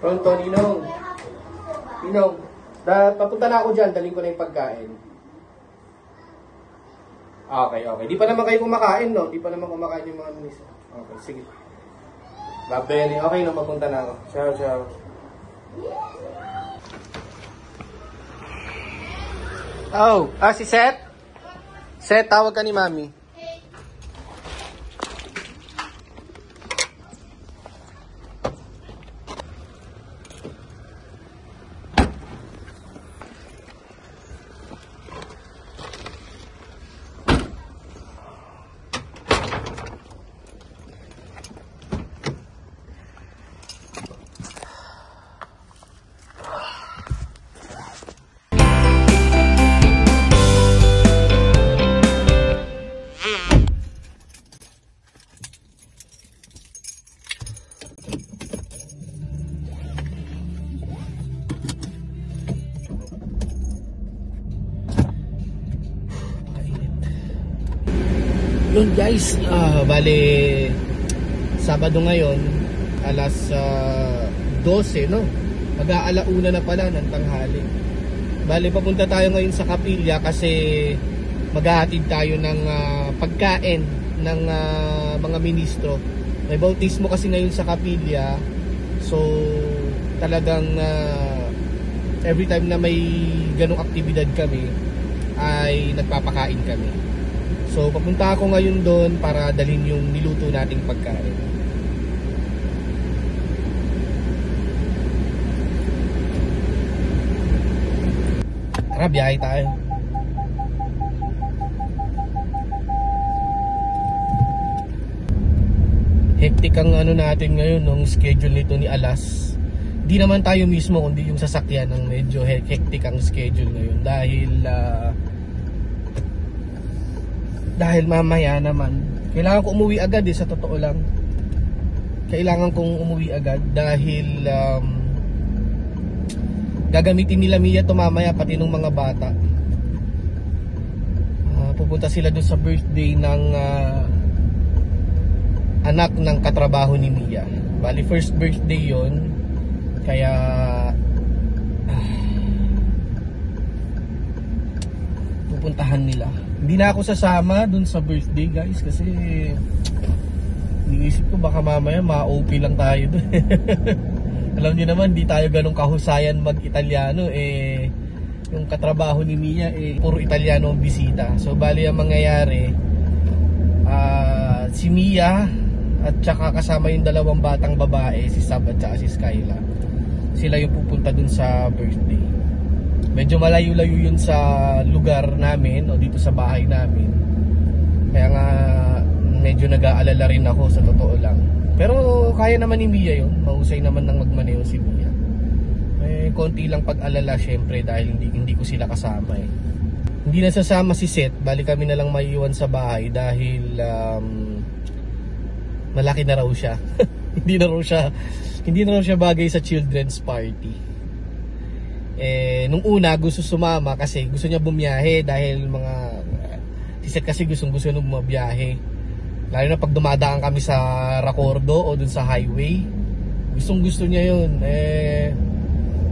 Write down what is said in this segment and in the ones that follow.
Pronto, Ninong. Ninong, papunta na ako dyan. Daling ko na yung pagkain. Okay, okay. Di pa naman kayo kumakain, no? Di pa naman kumakain yung mga minis. Okay, sige. Babeli. Okay, no? Papunta na ako. Ciao, ciao. Oh, si Seth? Seth, tawag ka ni Mami. Yun guys, bale Sabado ngayon alas 12, no? Mag-aalauna na pala ng tanghali. Bale papunta tayo ngayon sa kapilya kasi maghahatid tayo ng pagkain ng mga ministro. May bautismo kasi ngayon sa kapilya. So talagang every time na may ganong aktibidad kami ay nagpapakain kami. So papunta ako ngayon doon para dalhin yung niluto nating pagkain. Tara, biyahe tayo. Hectic ang ano natin ngayon, ng schedule nito ni Alas. Di naman tayo mismo kundi yung sasakyan ang medyo hectic ang schedule ngayon dahil mamaya naman kailangan ko umuwi agad sa totoo lang. Kailangan kong umuwi agad dahil gagamitin nila Mia to mamaya pati ng mga bata. Pupunta sila doon sa birthday ng anak ng katrabaho ni Mia. Bali first birthday yon, kaya pupuntahan nila. Hindi na ako sasama dun sa birthday guys kasi iniisip ko baka mamaya ma-OP lang tayo dun. Alam niyo naman di tayo ganong kahusayan mag-Italiano yung katrabaho ni Mia puro Italiano ang bisita. So bali ang mangyayari si Mia at saka kasama yung dalawang batang babae, si Sab at saka si Skyla. Sila yung pupunta dun sa birthday. Medyo malayo-layo yun sa lugar namin o dito sa bahay namin. Kaya nga medyo nag-aalala rin ako sa totoo lang. Pero kaya naman ni Mia yun. Mahusay naman ng magmaneho si Mia. May konti lang pag-alala syempre dahil hindi ko sila kasama Hindi na sasama si Seth. Bali kami na lang maiiwan sa bahay dahil malaki na raw siya. Hindi na raw siya bagay sa children's party. Nung una gusto sumama kasi gusto niya bumiyahe dahil si Seth kasi gusto nung bumiyahe. Lalo na pag dumadaan kami sa Racordo o dun sa highway. Gusto niya yun.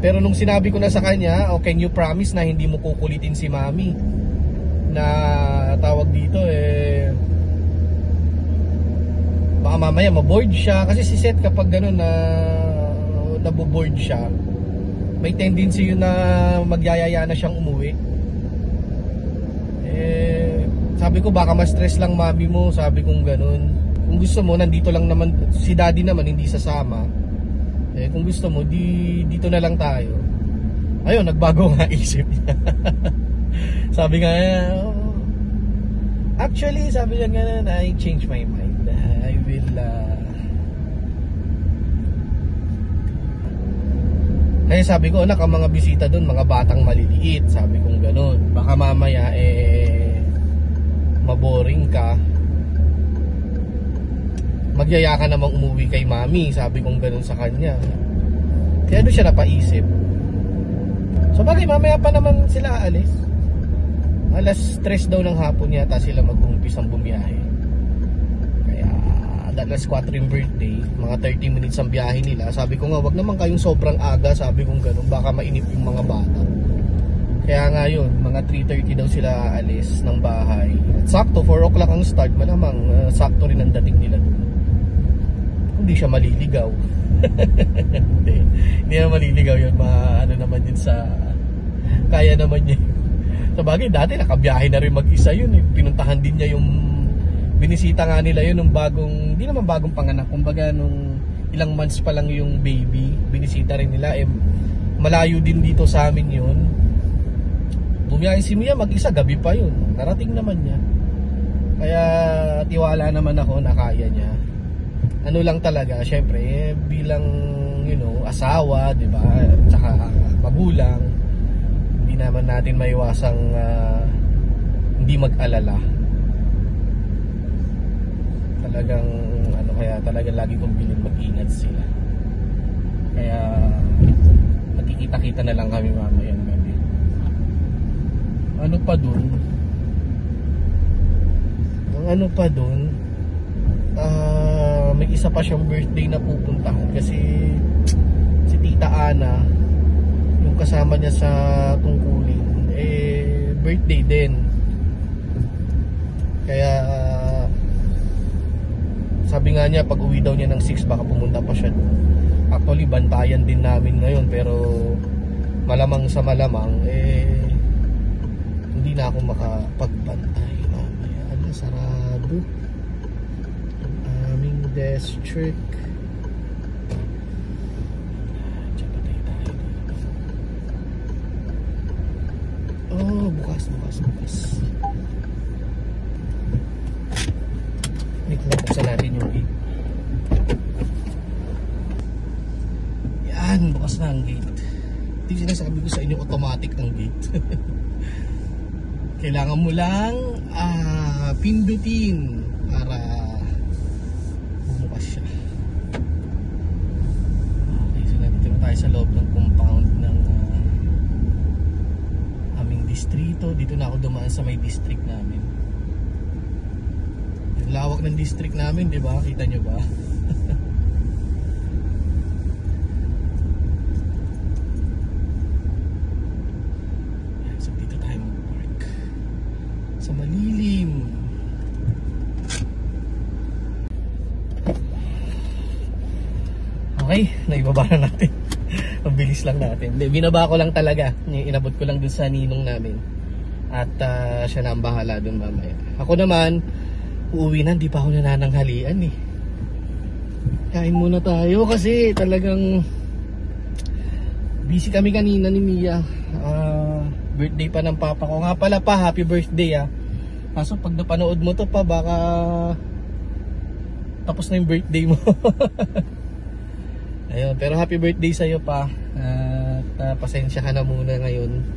Pero nung sinabi ko na sa kanya, can you promise na hindi mo kukulitin si Mami? Na tawag dito baka mamaya maboard siya. Kasi si Seth kapag gano'n naboboard siya, may tendency yun na magyayaya na siyang umuwi. Sabi ko baka ma-stress lang Mami mo, sabi kong ganun. Kung gusto mo nandito lang naman, si Daddy naman hindi sasama. Kung gusto mo dito na lang tayo. Ayun, nagbago nga isip niya. Sabi nga actually sabi niya nga I change my mind. I will kaya sabi ko, anak, ang mga bisita doon, mga batang maliliit. Sabi kong ganun. Baka mamaya, maboring ka. Magyaya ka namang umuwi kay Mami. Sabi kong ganun sa kanya. Kaya doon siya napaisip. So bagay, mamaya pa naman sila aalis. Alas 3 daw ng hapon yata sila mag-umpisang bumiyahe. Kaya alas 4 yung birthday, mga 30 minutes ang biyahe nila. Sabi ko nga, wag naman kayong sobrang aga, sabi ko ganun, baka mainip yung mga bata. Kaya nga yun, mga 3:30 daw sila aalis ng bahay. At sakto, 4 o'clock ang start, malamang sakto rin ang dating nila doon. Hindi siya maliligaw. Hindi na maliligaw yun, ano naman yun sa, kaya naman niya. Sa bagay, dati nakabiyahe na rin mag-isa yun. Pinuntahan din niya yung, binisita nga nila yun nung bagong, hindi naman bagong panganak, kumbaga nung ilang months pa lang yung baby, binisita rin nila. Malayo din dito sa amin yun. Bumiyahin si Mia mag-isa, gabi pa yun, narating naman niya. Kaya tiwala naman ako na kaya niya. Ano lang talaga, syempre bilang asawa, 'di ba? Tsaka magulang, hindi naman natin maiwasang hindi mag-alala. Talagang kaya talaga lagi kong bilin mag-ingat sila. Kaya magkikita-kita na lang kami mamayang gabi. Ang ano pa dun, may isa pa siyang birthday na pupuntahan kasi si Tita Ana, yung kasama niya sa tungkulin, birthday din. Kaya sabi nga niya pag uwi daw niya ng 6 baka pumunta pa siya doon. Actually bantayan din namin ngayon, pero malamang sa malamang hindi na ako makapagbantay mamaya. Sarado ang aming district. Bukas. Wait lang, buksan natin yung gate. Yan, bukas na ang gate. Hindi sinasabi ko sa inyo automatic ang gate. Kailangan mo lang pindutin para bumukas siya. Okay, so nandito na tayo sa loob ng compound ng aming distrito. Dito na ako dumaan sa may district namin. Yung lawak ng district namin, di ba? Kita nyo ba? So dito tayo mag-park sa malilim. Okay, naibaba na natin. Ang bilis lang natin. Binaba ko lang talaga. Inabot ko lang dun sa ninong namin. At siya na ang bahala dun mamaya. Ako naman, uuwi na, di pa ako nanananghalian eh. Kain muna tayo kasi talagang busy kami kanina ni Mia. Birthday pa ng papa ko. Nga pala pa, happy birthday ah. Kaso pag napanood mo to pa, baka tapos na yung birthday mo. Ayun, pero happy birthday sa'yo pa. At pasensya ka na muna ngayon.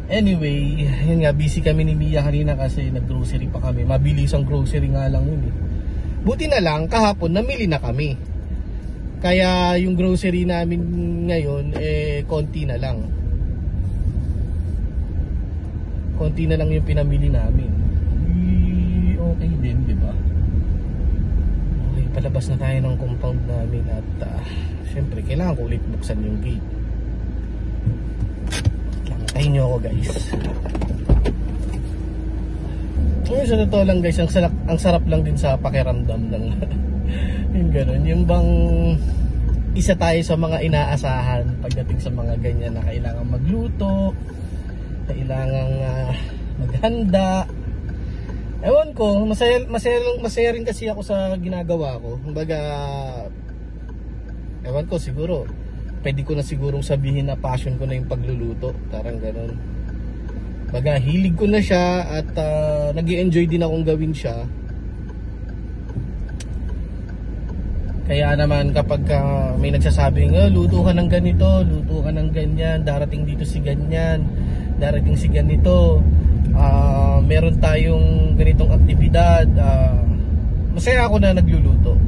Anyway, yun nga, busy kami ni Mia kanina kasi nag-grocery pa kami. Mabilis ang grocery nga lang yun eh. Buti na lang, kahapon namili na kami. Kaya yung grocery namin ngayon, konti na lang. Konti na lang yung pinamili namin. Okay din, di ba? Okay, palabas na tayo ng compound namin at syempre, kailangan ko ulit buksan yung gate. Lantayin nyo ako guys. Sa totoo lang guys, ang sarap lang din sa pakiramdam ng yung ganun, yung bang isa tayo sa mga inaasahan pagdating sa mga ganyan na kailangan magluto, kailangan maghanda. Ewan ko, masaya rin kasi ako sa ginagawa ko. Kumbaga, ewan ko, siguro pwede ko na sigurong sabihin na passion ko na yung pagluluto, parang ganun. Baga, hilig ko na siya at nag-i-enjoy din akong gawin siya. Kaya naman kapag may nagsasabing, luto ka ng ganito, luto ka ng ganyan, darating dito si ganyan, darating si ganito, meron tayong ganitong aktibidad, masaya ako na nagluluto.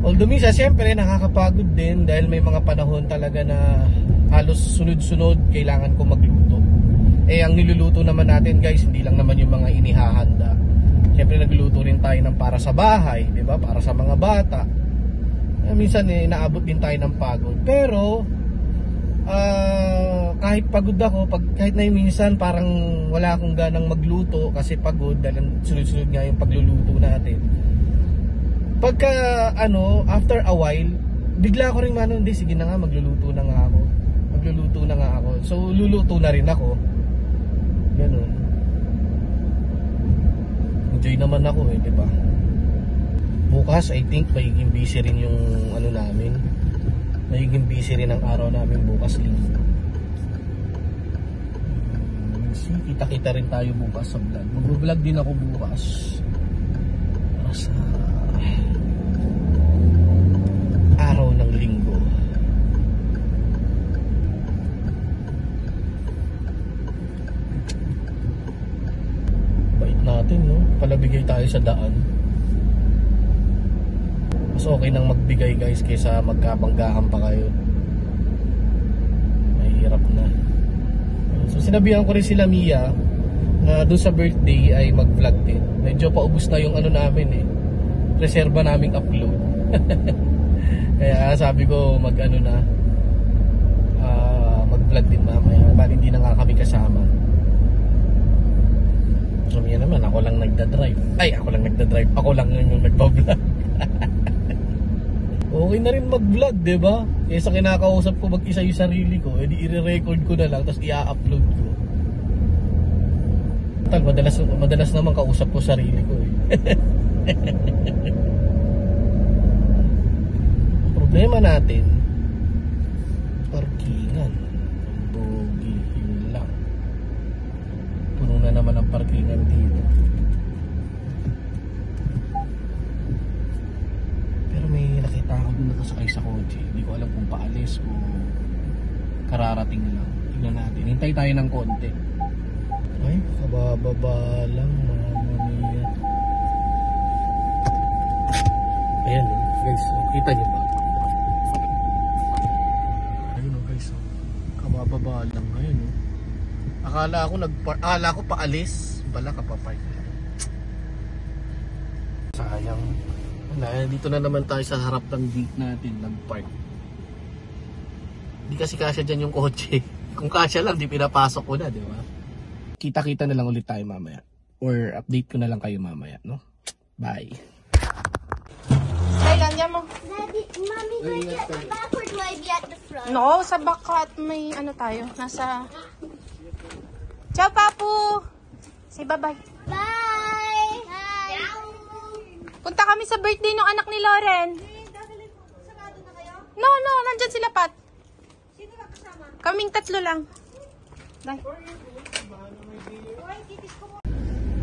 Although minsan siyempre nakakapagod din dahil may mga panahon talaga na halos sunod-sunod kailangan ko magluto. Ang niluluto naman natin guys, hindi lang naman yung mga inihahanda. Siyempre nagluluto rin tayo ng para sa bahay, di ba? Para sa mga bata. Minsan naabot din tayo ng pagod. Pero kahit pagod ako, kahit na minsan parang wala akong ganang magluto kasi pagod dahil sunod-sunod nga yung pagluluto natin. Pagka after a while, bigla ko rin hindi, sige na nga, magluluto na nga ako. So luluto na rin ako. Ganun. Enjoy naman ako di ba? Bukas I think magiging busy rin yung namin. Magiging busy rin ang araw namin bukas linggo. Kita-kita rin tayo bukas sa vlog. Mag-vlog din ako bukas. Para sa araw ng linggo. Bait natin, no? Palabigay tayo sa daan. Mas okay nang magbigay guys kaysa magkabanggahan pa kayo. Mahirap na. So sinabihan ko rin sila Mia na doon sa birthday ay mag-vlog din. Medyo paubos na yung namin reserba naming upload. Kaya sabi ko mag-vlog din mamaya. Bali hindi na nga kami kasama. So Mia naman, ako lang nagdadrive. Ako lang yung nagpa-vlog. Okay na rin mag-vlog, diba? Kaysa kinakausap ko mag-isa yung sarili ko, edi i-record ko na lang, tapos i-upload ko. Madalas naman kausap ko sarili ko Ang problema natin, parkingan. Bogi, yun lang. Puno na naman ang parkingan dito. May nakita ako dun nakasakay sa kotse. Hindi ko alam kung paalis o kararating lang. Tignan natin. Hintay tayo ng konti. Ay, kabababa lang. Mama mia. Ayan guys. Kita nyo ba? Ayun guys. Kabababa lang. Ayun. Akala ko paalis. Bala ka pa park. Sayang. Dito na naman tayo sa harap ng gate natin, nag-park. Hindi kasi kasya dyan yung kotse. Kung kasya lang, di pinapasok ko na, di ba? Kita-kita na lang ulit tayo mamaya. Or update ko na lang kayo mamaya, no? Bye! Kailan dyan mo? Daddy, Mommy, do I get the back or do I be at the front? No, sa bakat may tayo. Nasa... Ciao, Papu! Say bye-bye. Bye! Bye! Punta kami sa birthday ng anak ni Loren. No, nandyan sila, Pat. Sino na kasama? Kaming tatlo lang. Bye.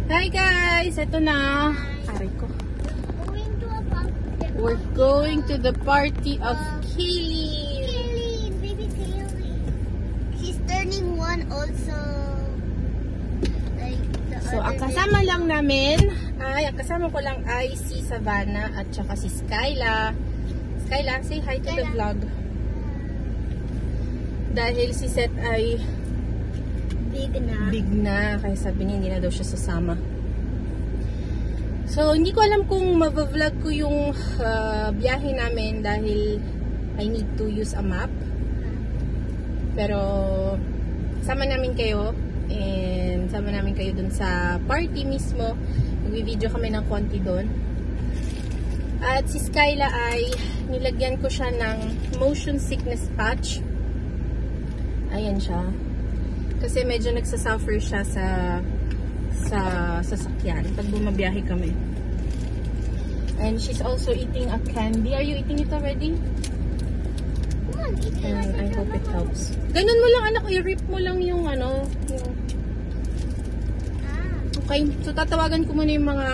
Hi guys, ito na. Aray ko. Going to a party. We're going to the party of Kaylee. Kaylee, baby Kaylee. She's turning 1 also. Like the So, ang other kasama lang namin ang kasama ko lang ay si Savannah at saka si Skyla. Skyla, say hi to the vlog. Dahil si Seth ay big na. Kaya sabi niya, hindi na daw siya sasama. So, hindi ko alam kung mabavlog ko yung biyahe namin dahil I need to use a map. Pero, sama namin kayo. And sama namin kayo dun sa party mismo. Mag-video kami ng konti doon. At si Skyla ay nilagyan ko siya ng motion sickness patch. Ayan siya. Kasi medyo nagsasuffer siya sa sasakyan pag bumabiyahe kami. And she's also eating a candy. Are you eating it already? Come on, eat it. And I hope it helps. Ganun mo lang anak, i-rip mo lang yung Okay, so tatawagan ko muna yung mga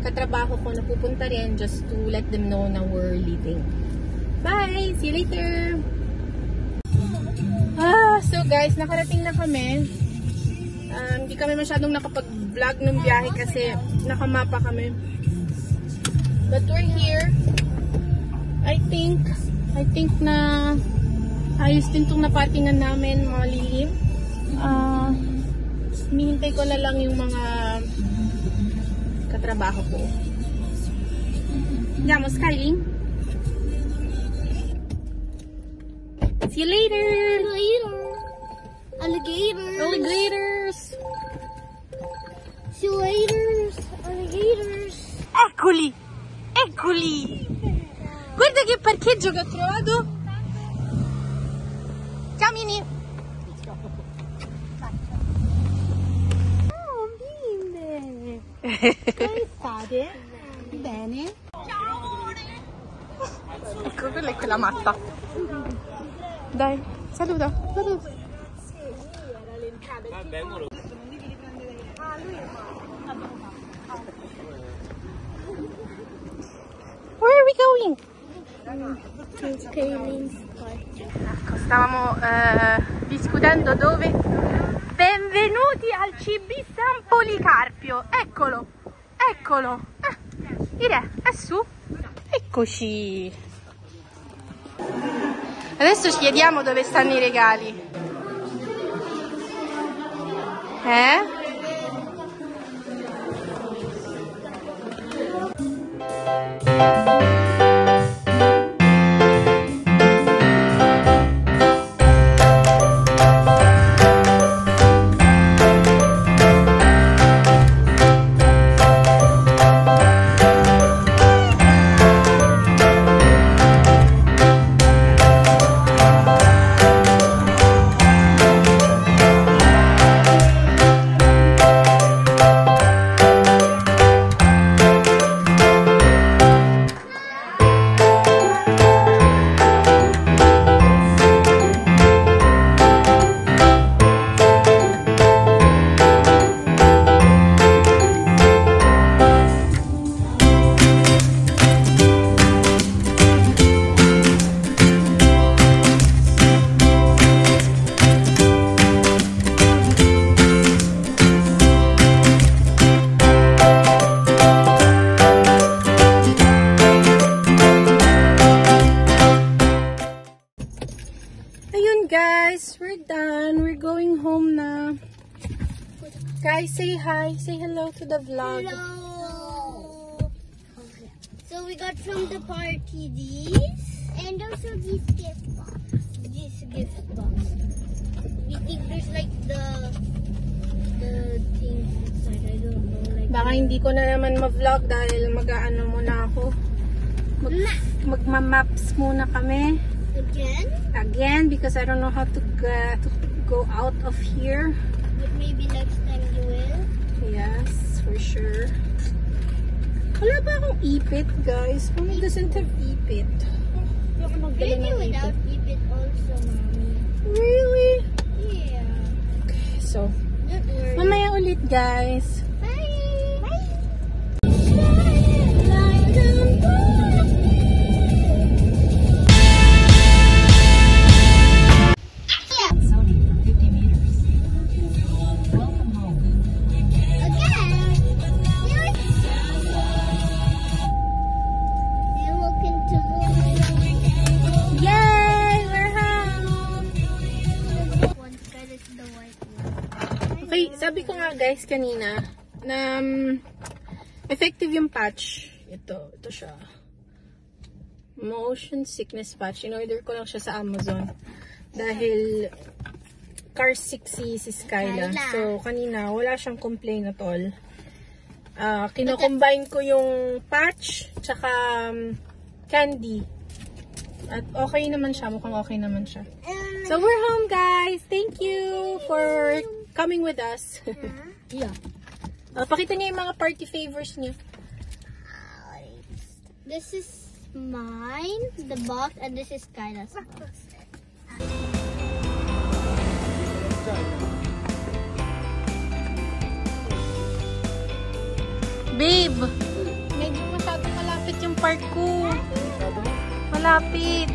katrabaho ko na pupunta rin just to let them know na we're leaving. Bye! See you later! So guys, nakarating na kami. Hindi kami masyadong nakapag-vlog ng biyahe kasi nakamapa kami. But we're here. I think na ayos din itong napartingan namin, mga lilip. Hinihintay ko na lang yung mga sa trabaho ko. Andiamo, Skyling. See you later! Alligators. Alligators! See you later. Alligators. Eccoli! Eccoli! Guarda che parcheggio che ho trovato! Ciao Mini! Oh, bimbe. Come state? Bene? Ecco, quella è quella matta. Dai, saluta, saluta. Where are we going? Ecco, stavamo discutendo dove. Benvenuti al CB San Policarpio. Eccolo, eccolo. Direi, è su. Eccoci. Adesso ci chiediamo dove stanno i regali. Guys, we're done. We're going home na. Guys, say hi. Say hello to the vlog. Hello. So we got from the party these and also this gift box. This gift box. We think there's like the things inside. I don't know. Like Baka hindi ko na naman ma-vlog dahil mag-aano muna ako. Magma-maps muna kami. Again, because I don't know how to go out of here. But maybe next time you will. Yes, for sure. Wala ba akong ipit, guys? Mommy doesn't have ipit. Maybe without ipit also, Mommy. Really? Yeah. Okay, so Don't worry. mamaya ulit, guys. Bye. Okay, sabi ko nga guys kanina na effective yung patch. Ito siya. Motion sickness patch. In-order ko lang siya sa Amazon. Dahil car sick si Skyla. So, kanina wala siyang complaint at all. Kino-combine ko yung patch tsaka candy. At okay naman siya. Mukhang okay naman siya. So, we're home guys. Thank you for coming with us. Yeah. Pakita niyo yung mga party favors niyo. This is mine, the box, and this is Kyla's box. Babe, medyo masyadong malapit yung park ko. Malapit.